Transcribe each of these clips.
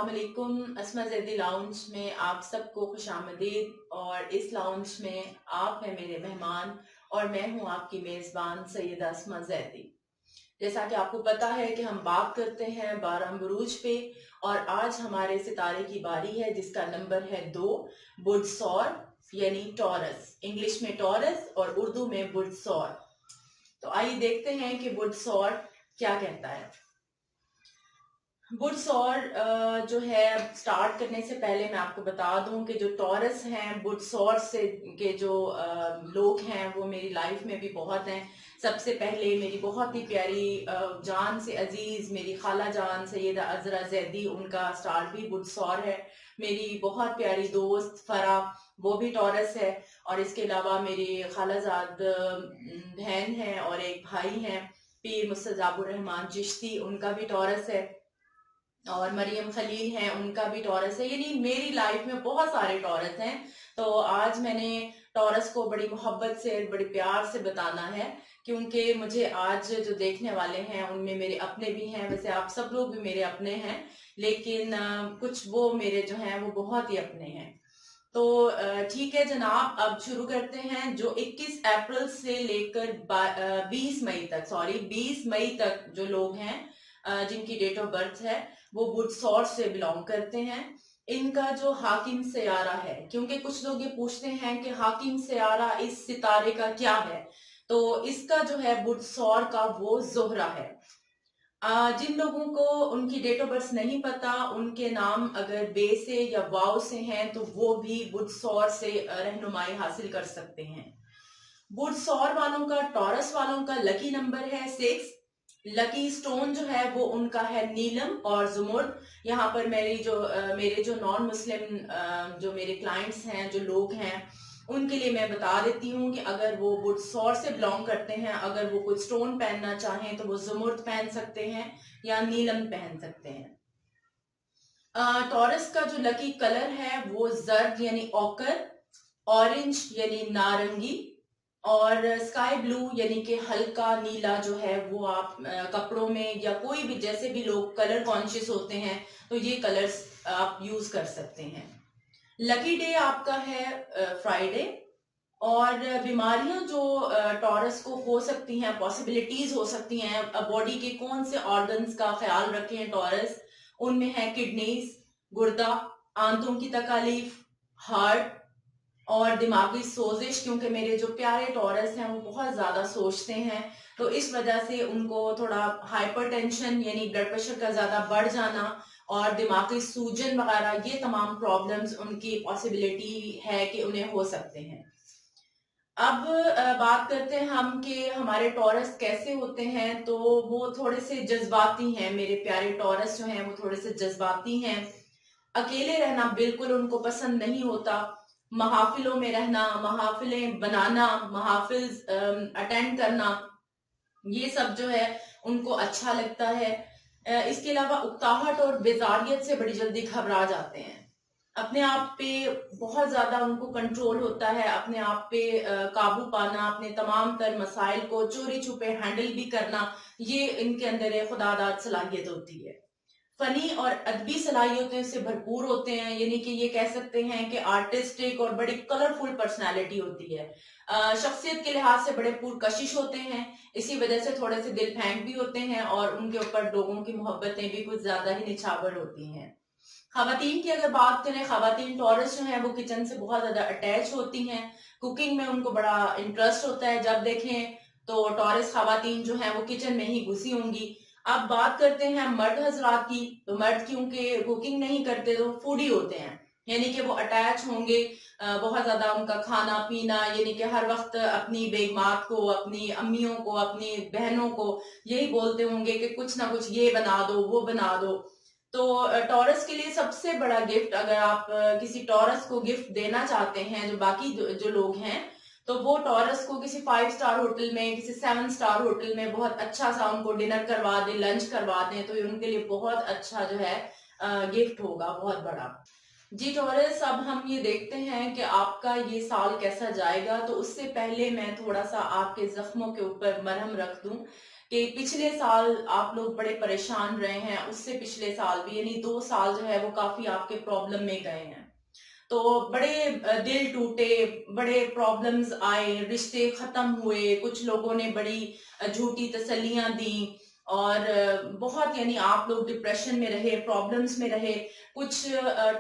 अस्सलाम वालेकुम। अस्मा ज़ैदी लाउंज में आप सबको खुशामदीद। और इस लाउंज में आप हैं मेरे मेहमान और मैं हूं आपकी मेज़बान सैयदा अस्मा ज़ैदी। जैसा कि आपको पता है कि हम बात करते हैं 12 बुरूज पे, और आज हमारे सितारे की बारी है जिसका नंबर है 2, बुर्जसौर यानी टॉरस। इंग्लिश में टॉरस और उर्दू में बुर्जसौर। तो आइए देखते हैं कि बुर्जसौर क्या कहता है। बुर्जसौर जो है, स्टार्ट करने से पहले मैं आपको बता दूं कि जो टॉरस हैं, बुर्जसौर से के जो लोग हैं वो मेरी लाइफ में भी बहुत हैं। सबसे पहले मेरी बहुत ही प्यारी जान से अजीज मेरी खाला जान सैयदा अजरा जैदी, उनका स्टार्ट भी बुर्जसौर है। मेरी बहुत प्यारी दोस्त फरा, वो भी टॉरस है। और इसके अलावा मेरी खालाजाद बहन है और एक भाई हैं पीर मुस्तजाबुर रहमान चिश्ती, उनका भी टॉरस है। और मरियम खलील हैं, उनका भी टॉरस है। यानी मेरी लाइफ में बहुत सारे टॉरस हैं। तो आज मैंने टॉरस को बड़ी मोहब्बत से, बड़े प्यार से बताना है, क्योंकि मुझे आज जो देखने वाले हैं उनमें मेरे अपने भी हैं। वैसे आप सब लोग भी मेरे अपने हैं, लेकिन कुछ वो मेरे जो हैं वो बहुत ही अपने हैं। तो ठीक है जनाब, अब शुरू करते हैं। जो 21 अप्रैल से लेकर 20 मई तक जो लोग हैं जिनकी डेट ऑफ बर्थ है वो बुर्जसौर से बिलोंग करते हैं। इनका जो हाकिम सयारा है, क्योंकि कुछ लोग ये पूछते हैं कि हाकिम सयारा इस सितारे का क्या है, तो इसका जो है बुर्जसौर का वो जोहरा है। जिन लोगों को उनकी डेट ऑफ बर्थ नहीं पता, उनके नाम अगर बे से या वाव से हैं तो वो भी बुर्जसौर से रहनुमाई हासिल कर सकते हैं। बुर्जसौर वालों का, टॉरस वालों का लकी नंबर है 6। लकी स्टोन जो है वो उनका है नीलम और जुमुर्द। यहाँ पर मेरे जो नॉन मुस्लिम जो मेरे क्लाइंट्स हैं, जो लोग हैं, उनके लिए मैं बता देती हूँ कि अगर वो बुर्जसौर से बिलोंग करते हैं, अगर वो कोई स्टोन पहनना चाहें तो वो जुमुर्द पहन सकते हैं या नीलम पहन सकते हैं। टॉरस का जो लकी कलर है वो जर्द यानी ऑकर, ऑरेंज यानी नारंगी, और स्काई ब्लू यानी कि हल्का नीला जो है वो आप कपड़ों में या कोई भी, जैसे भी लोग कलर कॉन्शियस होते हैं तो ये कलर्स आप यूज कर सकते हैं। लकी डे आपका है फ्राइडे। और बीमारियां जो टॉरस को हो सकती हैं, पॉसिबिलिटीज हो सकती हैं, बॉडी के कौन से ऑर्गन्स का ख्याल रखें टॉरस, उनमें है किडनीज, गुर्दा, आंतों की तकलीफ, हार्ट और दिमागी सोजिश। क्योंकि मेरे जो प्यारे टॉरस हैं वो बहुत ज्यादा सोचते हैं, तो इस वजह से उनको थोड़ा हाइपरटेंशन यानी ब्लड प्रेशर का ज्यादा बढ़ जाना और दिमागी सूजन वगैरह, ये तमाम प्रॉब्लम्स उनकी पॉसिबिलिटी है कि उन्हें हो सकते हैं। अब बात करते हैं हम कि हमारे टॉरस कैसे होते हैं। तो वो थोड़े से जज्बाती हैं। मेरे प्यारे टॉरस जो हैं वो थोड़े से जज्बाती हैं। अकेले रहना बिल्कुल उनको पसंद नहीं होता। महाफिलों में रहना, महाफिलें बनाना, महाफिल अटेंड करना, ये सब जो है उनको अच्छा लगता है। इसके अलावा उकताहट और बेजारियत से बड़ी जल्दी घबरा जाते हैं। अपने आप पे बहुत ज्यादा उनको कंट्रोल होता है, अपने आप पे काबू पाना, अपने तमाम तर मसाइल को चोरी छुपे हैंडल भी करना, ये इनके अंदर एक खुदादाद सलाहियत होती है। फनी और अदबी सलाहियतों से भरपूर होते हैं, यानी कि ये कह सकते हैं कि आर्टिस्टिक और बड़ी कलरफुल पर्सनालिटी होती है। शख्सियत के लिहाज से बड़े पुरकशिश होते हैं, इसी वजह से थोड़े से दिल फेंक भी होते हैं और उनके ऊपर लोगों की मोहब्बतें भी कुछ ज्यादा ही निछावर होती हैं। खवातीन की अगर बात करें, खवातीन टॉरस जो है वो किचन से बहुत ज्यादा अटैच होती हैं। कुकिंग में उनको बड़ा इंटरेस्ट होता है। जब देखें तो टॉरस खवातीन जो है वो किचन में ही घुसी होंगी। अब बात करते हैं मर्द हजरात की। तो मर्द क्योंकि कुकिंग नहीं करते तो फूडी होते हैं, यानी कि वो अटैच होंगे बहुत ज्यादा। उनका खाना पीना यानी कि हर वक्त अपनी बेगमात को, अपनी अम्मियों को, अपनी बहनों को यही बोलते होंगे कि कुछ ना कुछ ये बना दो, वो बना दो। तो टॉरस के लिए सबसे बड़ा गिफ्ट, अगर आप किसी टॉरस को गिफ्ट देना चाहते हैं, जो बाकी जो लोग हैं, तो वो टॉरस को किसी 5 स्टार होटल में, किसी 7 स्टार होटल में बहुत अच्छा सा उनको डिनर करवा दें, लंच करवा दें, तो ये उनके लिए बहुत अच्छा जो है गिफ्ट होगा, बहुत बड़ा। जी टॉरस, अब हम ये देखते हैं कि आपका ये साल कैसा जाएगा। तो उससे पहले मैं थोड़ा सा आपके जख्मों के ऊपर मरहम रख दूं कि पिछले साल आप लोग बड़े परेशान रहे हैं, उससे पिछले साल भी, यानी 2 साल जो है वो काफी आपके प्रॉब्लम में गए हैं। तो बड़े दिल टूटे, बड़े प्रॉब्लम्स आए, रिश्ते खत्म हुए, कुछ लोगों ने बड़ी झूठी तसल्लियां दी, और बहुत यानी आप लोग डिप्रेशन में रहे, प्रॉब्लम्स में रहे। कुछ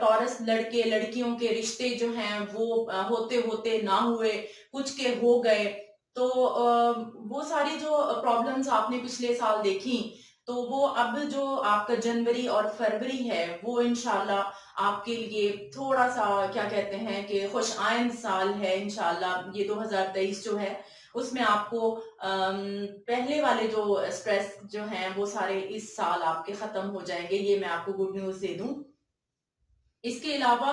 टॉरस लड़के लड़कियों के रिश्ते जो हैं वो होते होते ना हुए, कुछ के हो गए। तो वो सारी जो प्रॉब्लम्स आपने पिछले साल देखी, तो वो अब जो आपका जनवरी और फरवरी है वो इंशाल्लाह आपके लिए थोड़ा सा क्या कहते हैं कि खुश आइंद साल है। इंशाल्लाह ये 2023 जो है उसमें आपको पहले वाले जो स्ट्रेस जो हैं वो सारे इस साल आपके खत्म हो जाएंगे, ये मैं आपको गुड न्यूज दे दूं। इसके अलावा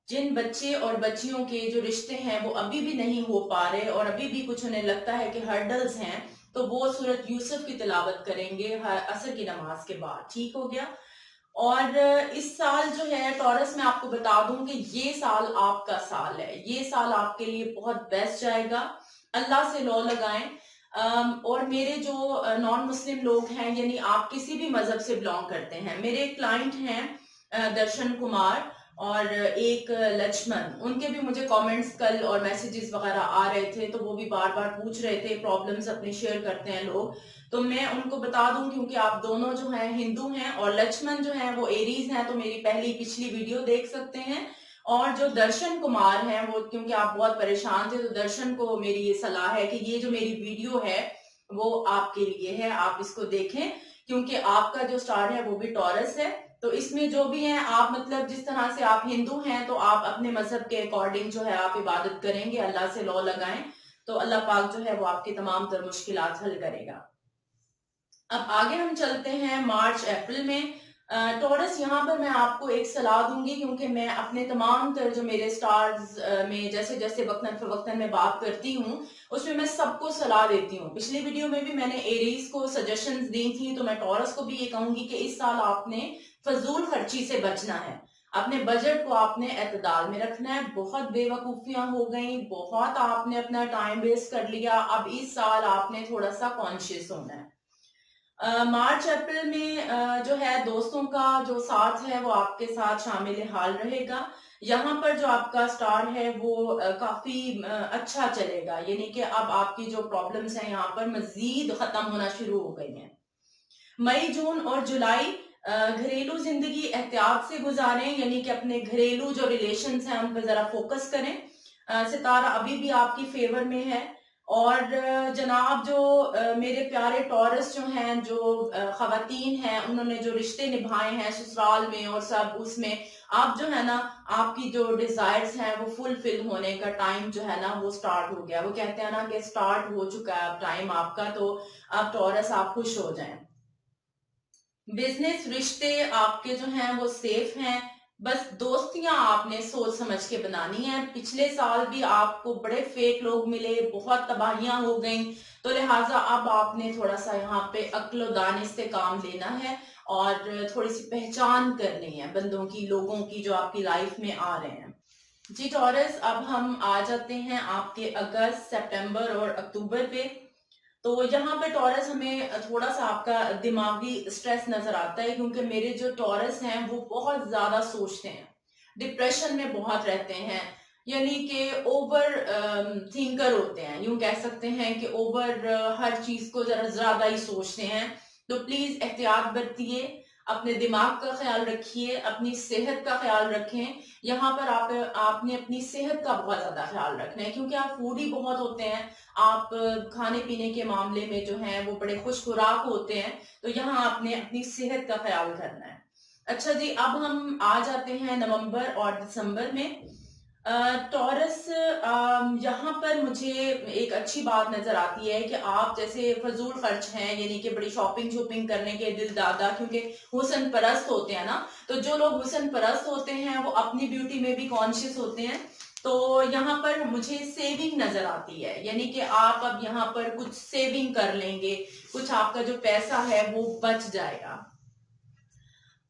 जिन बच्चे और बच्चियों के जो रिश्ते हैं वो अभी भी नहीं हो पा रहे और अभी भी कुछ उन्हें लगता है कि हर्डल्स हैं, तो वो सूरत यूसुफ की तिलावत करेंगे असर की नमाज के बाद। ठीक हो गया। और इस साल जो है टॉरस, मैं आपको बता दूं कि ये साल आपका साल है, ये साल आपके लिए बहुत बेस्ट जाएगा। अल्लाह से लौ लगाएं। और मेरे जो नॉन मुस्लिम लोग हैं, यानी आप किसी भी मजहब से बिलोंग करते हैं, मेरे क्लाइंट हैं दर्शन कुमार और एक लक्ष्मण, उनके भी मुझे कमेंट्स कल और मैसेजेस वगैरह आ रहे थे, तो वो भी बार बार पूछ रहे थे, प्रॉब्लम्स अपने शेयर करते हैं लोग। तो मैं उनको बता दूं, क्योंकि आप दोनों जो हैं हिंदू हैं और लक्ष्मण जो हैं वो एरीज हैं, तो मेरी पहली पिछली वीडियो देख सकते हैं। और जो दर्शन कुमार हैं वो, क्योंकि आप बहुत परेशान थे, तो दर्शन को मेरी ये सलाह है कि ये जो मेरी वीडियो है वो आपके लिए है, आप इसको देखें, क्योंकि आपका जो स्टार है वो भी टॉरस है। तो इसमें जो भी है आप, मतलब जिस तरह से आप हिंदू हैं तो आप अपने मजहब के अकॉर्डिंग जो है आप इबादत करेंगे, अल्लाह से लौ लगाएं, तो अल्लाह पाक जो है वो आपकी तमाम तर मुश्किलात हल करेगा। अब आगे हम चलते हैं मार्च अप्रैल में। टॉरस, यहाँ पर मैं आपको एक सलाह दूंगी, क्योंकि मैं अपने तमाम तर जो मेरे स्टार्स में जैसे जैसे वक्तन फवक्तन में बात करती हूँ उसमें मैं सबको सलाह देती हूँ। पिछली वीडियो में भी मैंने एरीज को सजेशंस दी थी, तो मैं टॉरस को भी ये कहूंगी कि इस साल आपने फजूल खर्ची से बचना है, अपने बजट को आपने एतदाल में रखना है। बहुत बेवकूफियां हो गई, बहुत आपने अपना टाइम वेस्ट कर लिया, अब इस साल आपने थोड़ा सा कॉन्शियस होना है। मार्च अप्रैल में जो है दोस्तों का जो साथ है वो आपके साथ शामिल हाल रहेगा। यहाँ पर जो आपका स्टार है वो काफी अच्छा चलेगा, यानी कि अब आपकी जो प्रॉब्लम्स हैं यहाँ पर मजीद खत्म होना शुरू हो गई हैं। मई जून और जुलाई घरेलू जिंदगी एहतियात से गुजारें, यानी कि अपने घरेलू जो रिलेशंस हैं उन पर जरा फोकस करें। सितारा अभी भी आपकी फेवर में है। और जनाब जो मेरे प्यारे टॉरस जो हैं, जो खवातीन हैं, उन्होंने जो रिश्ते निभाए हैं ससुराल में और सब, उसमें आप जो है ना, आपकी जो डिजायर्स हैं वो फुलफिल होने का टाइम जो है ना वो स्टार्ट हो गया। वो कहते हैं ना कि स्टार्ट हो चुका है अब टाइम आपका, तो अब टॉरस आप खुश हो जाएं। बिजनेस रिश्ते आपके जो हैं वो सेफ हैं, बस दोस्तियां आपने सोच समझ के बनानी है। पिछले साल भी आपको बड़े फेक लोग मिले, बहुत तबाहियां हो गई, तो लिहाजा अब आपने थोड़ा सा यहाँ पे अक्ल दानिश से काम लेना है और थोड़ी सी पहचान करनी है बंदों की, लोगों की जो आपकी लाइफ में आ रहे हैं। जी टॉरस, अब हम आ जाते हैं आपके अगस्त, सितंबर और अक्टूबर पे। तो यहाँ पे टॉरस हमें थोड़ा सा आपका दिमागी स्ट्रेस नजर आता है, क्योंकि मेरे जो टॉरस हैं वो बहुत ज्यादा सोचते हैं, डिप्रेशन में बहुत रहते हैं, यानी कि ओवर थिंकर होते हैं, यूं कह सकते हैं कि ओवर हर चीज को जरा ज्यादा ही सोचते हैं। तो प्लीज एहतियात बरतिए, अपने दिमाग का ख्याल रखिए, अपनी सेहत का ख्याल रखें। यहाँ पर आपने अपनी सेहत का बहुत ज्यादा ख्याल रखना है, क्योंकि आप फूडी बहुत होते हैं, आप खाने पीने के मामले में जो है वो बड़े खुश खुराक होते हैं, तो यहाँ आपने अपनी सेहत का ख्याल करना है। अच्छा जी, अब हम आ जाते हैं नवंबर और दिसंबर में। टॉरस, यहाँ पर मुझे एक अच्छी बात नजर आती है कि आप जैसे फजूल खर्च हैं, यानी कि बड़ी शॉपिंग शॉपिंग करने के दिल दादा, क्योंकि हुसन परस्त होते हैं ना, तो जो लोग हुसन परस्त होते हैं वो अपनी ब्यूटी में भी कॉन्शियस होते हैं। तो यहाँ पर मुझे सेविंग नजर आती है, यानी कि आप अब यहाँ पर कुछ सेविंग कर लेंगे, कुछ आपका जो पैसा है वो बच जाएगा।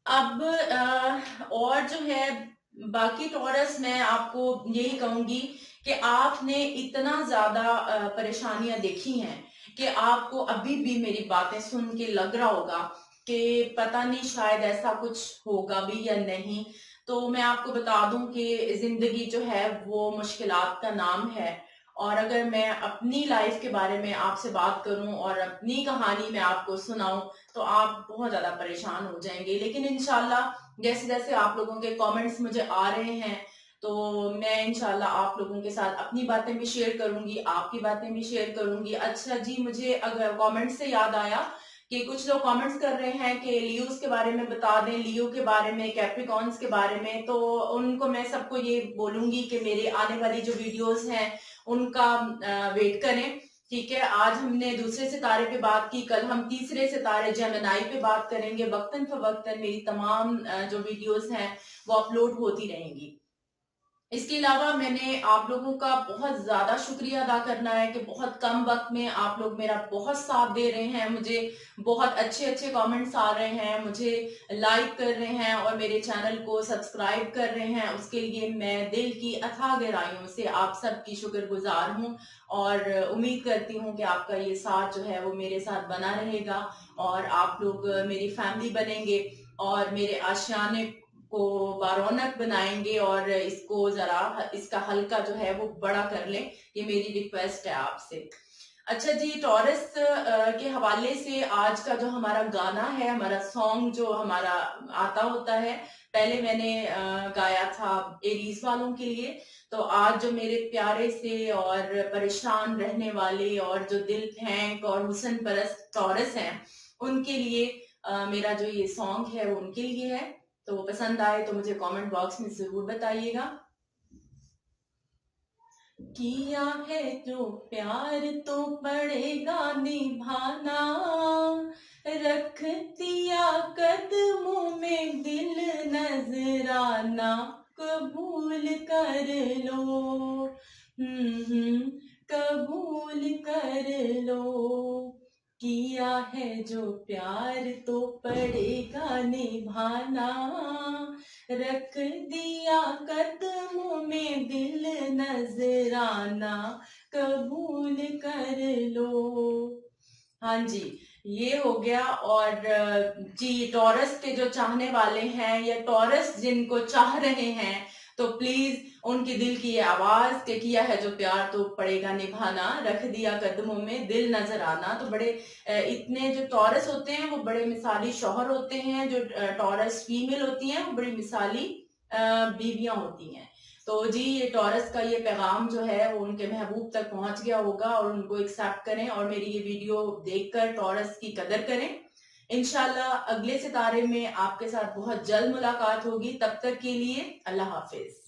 अब और जो है बाकी टॉरस, मैं आपको यही कहूंगी कि आपने इतना ज्यादा परेशानियां देखी हैं, कि आपको अभी भी मेरी बातें सुन के लग रहा होगा कि पता नहीं शायद ऐसा कुछ होगा भी या नहीं, तो मैं आपको बता दूं कि जिंदगी जो है वो मुश्किलात का नाम है। और अगर मैं अपनी लाइफ के बारे में आपसे बात करूं और अपनी कहानी मैं आपको सुनाऊं तो आप बहुत ज्यादा परेशान हो जाएंगे। लेकिन इंशाल्लाह जैसे जैसे आप लोगों के कमेंट्स मुझे आ रहे हैं तो मैं इंशाल्लाह आप लोगों के साथ अपनी बातें भी शेयर करूंगी, आपकी बातें भी शेयर करूंगी। अच्छा जी, मुझे अगर कमेंट से याद आया कि कुछ लोग कमेंट्स कर रहे हैं कि लियोस के बारे में बता दें, लियो के बारे में, कैप्रिकॉन्स के बारे में, तो उनको मैं सबको ये बोलूंगी कि मेरे आने वाली जो वीडियोस हैं उनका वेट करें। ठीक है, आज हमने दूसरे सितारे पे बात की, कल हम तीसरे सितारे जेमिनाई पे बात करेंगे। वक्तन फवक्तन मेरी तमाम जो वीडियोस हैं वो अपलोड होती रहेंगी। इसके अलावा मैंने आप लोगों का बहुत ज्यादा शुक्रिया अदा करना है कि बहुत कम वक्त में आप लोग मेरा बहुत साथ दे रहे हैं, मुझे बहुत अच्छे अच्छे कमेंट्स आ रहे हैं, मुझे लाइक कर रहे हैं और मेरे चैनल को सब्सक्राइब कर रहे हैं। उसके लिए मैं दिल की अथाह गहराइयों से आप सबकी शुक्रगुजार हूं और उम्मीद करती हूं कि आपका ये साथ जो है वो मेरे साथ बना रहेगा और आप लोग मेरी फैमिली बनेंगे और मेरे आशियाने को बारौनक बनाएंगे और इसको जरा इसका हल्का जो है वो बड़ा कर लें। ये मेरी रिक्वेस्ट है आपसे। अच्छा जी, टॉरस के हवाले से आज का जो हमारा गाना है, हमारा सॉन्ग जो हमारा आता होता है, पहले मैंने गाया था एरीज वालों के लिए। तो आज जो मेरे प्यारे से और परेशान रहने वाले और जो दिल फेंक और हुस्न परस्त टॉरस हैं उनके लिए मेरा जो ये सॉन्ग है वो उनके लिए है। तो पसंद आए तो मुझे कमेंट बॉक्स में जरूर बताइएगा। किया है जो प्यार तो पड़ेगा निभाना, रख दिया कदमों में दिल नजराना, कबूल कर लो, कबूल कर लो। किया है जो प्यार तो पड़ेगा निभाना, रख दिया कदमों में दिल नजराना, कबूल कर लो। हाँ जी, ये हो गया। और जी, टॉरस के जो चाहने वाले हैं या टॉरस जिनको चाह रहे हैं तो प्लीज उनके दिल की ये आवाज के किया है जो प्यार तो पड़ेगा निभाना, रख दिया कदमों में दिल नजर आना। तो बड़े इतने जो टॉरस होते हैं वो बड़े मिसाली शौहर होते हैं, जो टॉरस फीमेल होती हैं वो बड़ी मिसाली बीवियां होती हैं। तो जी, ये टॉरस का ये पैगाम जो है वो उनके महबूब तक पहुंच गया होगा और उनको एक्सेप्ट करें और मेरी ये वीडियो देखकर टॉरस की कदर करें। इंशाल्लाह अगले सितारे में आपके साथ बहुत जल्द मुलाकात होगी। तब तक के लिए अल्लाह हाफिज।